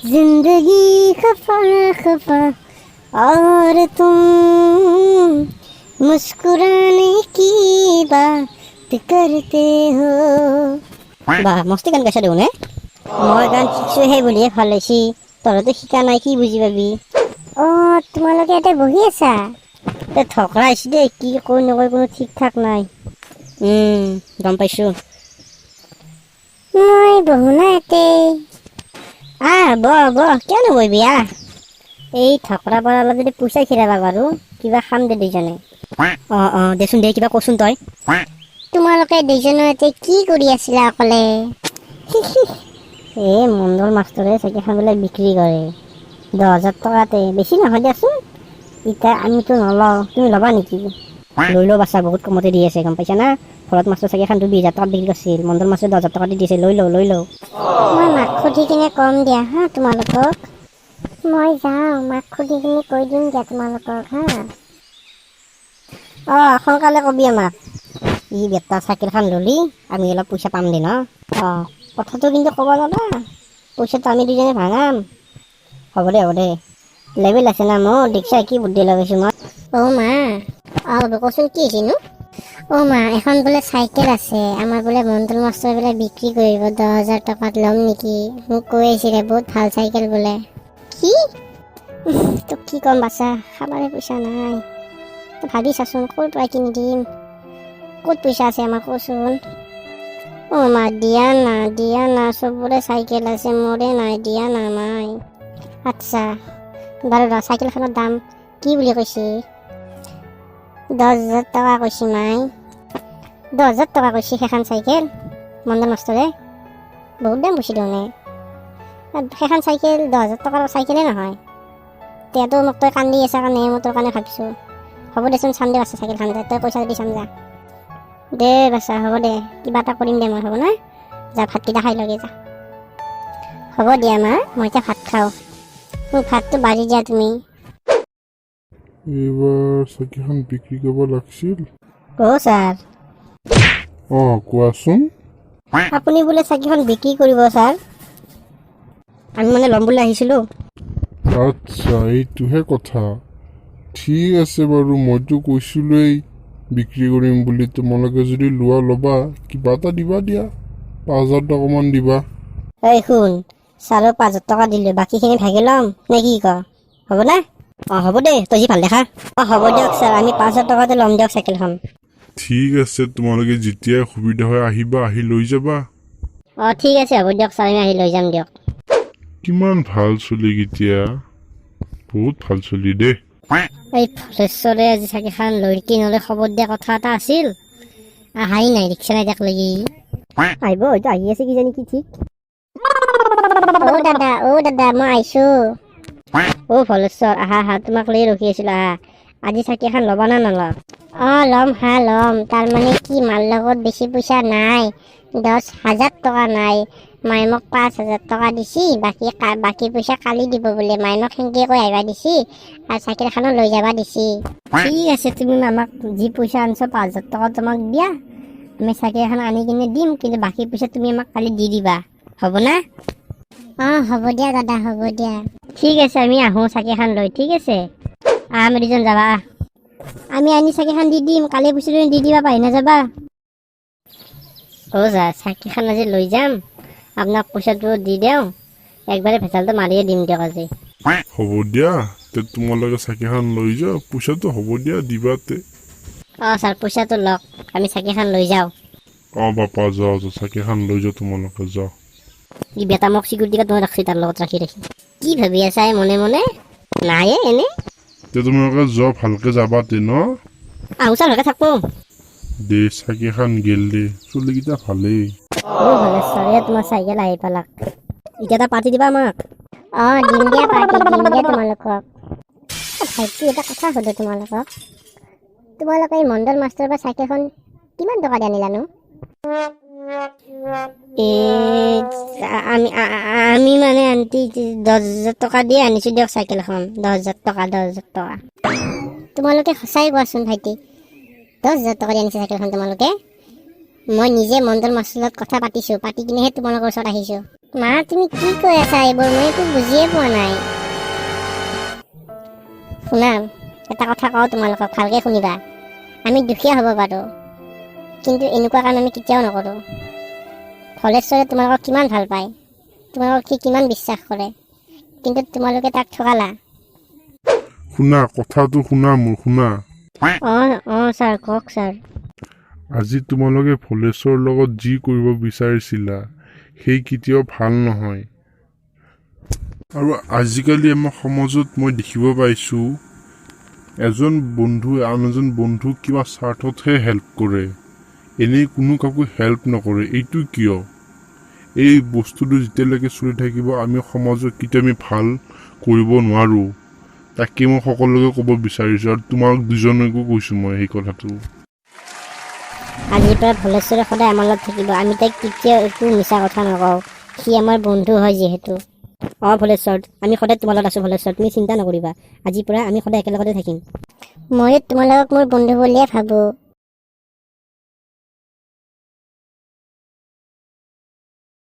जिंदगी खफा खफा और तुम मुस्कुराने की बात करते हो। বাহ মস্তি গান গাইছা দেখোন হে। মই গান শিকছো সেই বুলিয়ে ভাল হৈছি, তহঁতে শিকা নাই কি বুজি পাবি। তোমালোকে ইয়াতে বহি আছা? থকৰা আহিছি দেই, কি কৈ নকয় কোনো ঠিক ঠাক নাই। গম পাইছো। মই বহো না ইয়াতে। বহ কিয় নবহিবি আহ। এই থকৰা পৰা অলপ যদি পইচা খিৰাবা পাৰো কিবা খাম দে দুইজনে। দেচোন দে কিবা কচোন তই। তোমালোকে দুইজনে ইয়াতে কি কৰি আছিলা অকলে? এই মণ্ডল মাষ্টৰে চাইকেলবিলাক বিক্ৰী কৰে 10,000 টকাতে, বেছি নহয় দিয়াচোন। এতিয়া আমিতো নলওঁ, তুমি ল'বা নেকি? লৈ লওঁ বাচ্ছা, বহুত কমতে দি আছে গম পাইছা না। ঘৰত মাছটো চাইকেলখন 20,000 টকাত বিক্ৰী কৰিছিল, মণ্ডল মাছে 10,000 টকা দি দিছে। লৈ লওঁ মই মাক সুধি কিনে কম দিয়া হা তোমালোকক। মই যাওঁ, মাক সুধি কিনে কৈ দিম দিয়া তোমালোকক হা। সোনকালে কবি আমাক। ই বেটা চাইকেলখন ল'লি আমি অলপ পইচা পাম দে ন। কথাটো কিন্তু ক'ব নোৱাৰা, পইচাটো আমি দুজনে ভাঙাম। হ'ব দে লেবেল আছে না মোৰ, দেখিছা কি বুদ্ধি লগাইছোঁ মই। মা কচোন কি হৈছেনো? মা এখন বোলে চাইকেল আছে আমাৰ, বোলে মণ্ডল মাষ্টৰ বোলে বিক্ৰী কৰিব 10,000 টকাত, ল'ম নেকি? মোক কৈ আছিলে বহুত ভাল চাইকেল বোলে। কি তোক কি ক'ম বাচ্ছা, খাবাৰে পইচা নাই। তই ভাবি চাচোন ক'ৰ পৰা কিনি দিম, ক'ত পইচা আছে আমাৰ কচোন। মা দিয়া না চবৰে চাইকেল আছে, মোৰে নাই, দিয়া না মাই। আচ্ছা বাৰু চাইকেলখনৰ দাম কি বুলি কৈছে? 10,000 টকা কৈছে মাই। 10,000 টকা কৈছে সেইখন চাইকেল মণ্ডল মাষ্টৰে? বহুত দাম কৈছে দেখোন। সেইখন চাইকেল 10,000 টকাৰ চাইকেলে নহয়। তেতিয়াতো মোক তই কান্দি আছা কাৰণেহে মই তোৰ কাৰণে ভাবিছোঁ। হ'ব দেচোন, চাম দে বাচ্ছা চাইকেলখন, তই পইচা দি চাম যা। দে বাচ্ছা হ'ব দে, কিবা এটা কৰিম দে মই, হ'ব না? যা ভাতকেইটা খাই লগে যা। হ'ব দিয়া মা, মই এতিয়া ভাত খাওঁ, মোক ভাতটো বাঢ়ি দিয়া তুমি। এইবাৰ চাইকেলখন বিক্ৰী কৰিব লাগিছিল। ছাৰ কোৱাচোন। আপুনি বোলে চাইকেলখন বিক্ৰী কৰিব ছাৰ? আমি মানে ল'ম বুলি আহিছিলোঁ। আচ্ছা এইটোহে কথা। ঠিক আছে বাৰু, মইতো কৈছিলোৱেই বিক্ৰী কৰিম বুলি। তোমালোকে যদি লোৱা ল'বা, কিবা এটা দিবা দিয়া, 5,000 টকামান দিবা। শুন, ছাৰক 5,000 টকা দিলোঁ, বাকীখিনি ভাগি ল'ম নে কি ক? হ'ব না? হ'ব দে, তই যি ভাল দেখা। হ'ব দিয়ক ছাৰ, আমি 5,000 টকাতে ল'ম দিয়ক চাইকেলখন। ঠিক আছে, তোমালোকে যেতিয়াই সুবিধা হয় আহিবা, আহি লৈ যাবা। ঠিক আছে হ'ব দিয়ক ছাৰ, আমি আহি লৈ যাম দিয়ক। কিমান ভাল চলি এতিয়া, বহুত ভাল চলি দেই। এই ফলেশ্বৰে আজি চাইকেলখন লৈ কি নলৈ খবৰ দিয়া কথা এটা আছিল, আহাই নাই, ৰিক্সা নাই তাক লাগি। আহিব হয়তো, আহি আছে কিজানি, কি ঠিক। দাদা মই আহিছোঁ। ফলেশ্বৰ আহা, তোমাক লৈ ৰখি আছিলো আহা। আজি চাইকেলখন ল'বা না নল'বা? ল'ম। তাৰমানে কি, মাৰ লগত বেছি পইচা নাই, 10,000 টকা নাই। মায়ে মোক 5,000 টকা দিছি, বাকী পইচা কালি দিব বোলে। মায়ে মোক সেনেকৈ কৈ আহিবা দিছি, আৰু চাইকেলখনো লৈ যাবা দিছি। ঠিক আছে, তুমি আমাক যি পইচা আনিছা 5,000 টকা তোমাক দিয়া, আমি চাইকেলখন আনি কিনে দিম, কিন্তু বাকী পইচা তুমি আমাক কালি দি দিবা, হ'ব না? হ'ব দিয়া দাদা, হ'ব দিয়া। ঠিক আছে, আমি আহোঁ চাইকেলখন লৈ, ঠিক আছে? আমি দুজন যাবা, আমি আনি চাইকেলখন দি দিম, কালি পইচাটো দি দিবা, পাহৰি নাযাবা। চাইকেলখন আজি লৈ যাম, আপোনাক পইচাটো দি দিওঁ, একবাৰে ভেচালটো মাৰিয়ে দিম দিয়ক আজি। হ'ব দিয়া, তোমালোকে চাইকেলখন লৈ যাওঁ, পইচাটো হ'ব দিয়া, দিবাতে। ছাৰ পইচাটো লওক, আমি চাইকেলখন লৈ যাওঁ। বাপা যাওঁ, চাইকেলখন লৈ যাওঁ, তোমালোকে যাওঁ। ই বেটা মোক চিকিউৰিটি গাৰ্ড মই ৰাখছি, তাৰ লগত ৰাখি কি ভাবি আছা মনে মনে? নাই এনে তোমালোকে যোৱা, ভালকে যাবা তে ন? আহো ছাৰ, ভালকে থাকো দে। চাইকেলখন গেল দে, চলিকেইটা ভালেই। তোমাৰ চাইকেল আহি পালাক, এতিয়া এটা পাৰ্টি দিবা আমাক? দিম দিয়া পাৰ্টি, দিম দিয়া তোমালোকক। ভাইটি এটা কথা সোধো তোমালোকক, তোমালোকে এই মণ্ডল মাষ্টৰ পৰা চাইকেলখন কিমান টকা দি আনিলানো? আমি মানে আন্টি 10,000 টকা দিয়ে আনিছোঁ দিয়ক চাইকেলখন। 10,000 টকা। তোমালোকে সঁচাই কোৱাচোন ভাইটি, 10,000 টকা দি আনিছে চাইকেলখন তোমালোকে? মই নিজে মণ্ডল মাষ্টৰৰ লগত কথা পাতিছোঁ, পাতি কিনেহে তোমালোকৰ ওচৰত আহিছোঁ। মা তুমি কি কৈ আছা এইবোৰ মই একো বুজিয়ে পোৱা নাই শুনা এটা কথা কওঁ তোমালোকক ভালকৈ শুনিবা আমি দুখীয়া হ'ব পাৰোঁ কিন্তু এনেকুৱা কাম আমি কেতিয়াও নকৰোঁ ভলেশ্বৰে তোমালোকক কিমান ভাল পায় তোমালোকক সি কিমান বিশ্বাস কৰে কিন্তু তোমালোকে তাক ঠগালা শুনা কথাটো শুনা মোৰ শুনা অঁ ছাৰ কওক ছাৰ আজি তোমালোকে ভলেশ্বৰৰ লগত যি কৰিব বিচাৰিছিলা সেই কেতিয়াও ভাল নহয় আৰু আজিকালি আমাৰ সমাজত মই দেখিব পাইছোঁ এজন বন্ধুৱে আন এজন বন্ধুক কিবা স্বাৰ্থতহে হেল্প কৰে এনেই কোনো কাকো হেল্প নকৰে এইটো কিয় এই বস্তুটো যেতিয়ালৈকে চলি থাকিব আমি সমাজত কেতিয়া আমি ভাল কৰিব নোৱাৰোঁ তাকে মই সকলোকে ক'ব বিচাৰিছোঁ আৰু তোমাক দুজনকো কৈছোঁ মই সেই কথাটো আজিৰ পৰা ভলেশ্বৰে সদায় আমাৰ লগত থাকিব আমি তাইক কেতিয়াও একো মিছা কথা নকওঁ সি আমাৰ বন্ধু হয় যিহেতু ভলেশ্বৰ আমি সদায় তোমাৰ লগত আছোঁ ভলেশ্বৰ তুমি চিন্তা নকৰিবা আজিৰ পৰা আমি সদায় একেলগতে থাকিম ময়ো তোমালোকক মোৰ বন্ধু বুলিয়ে ভাবোঁ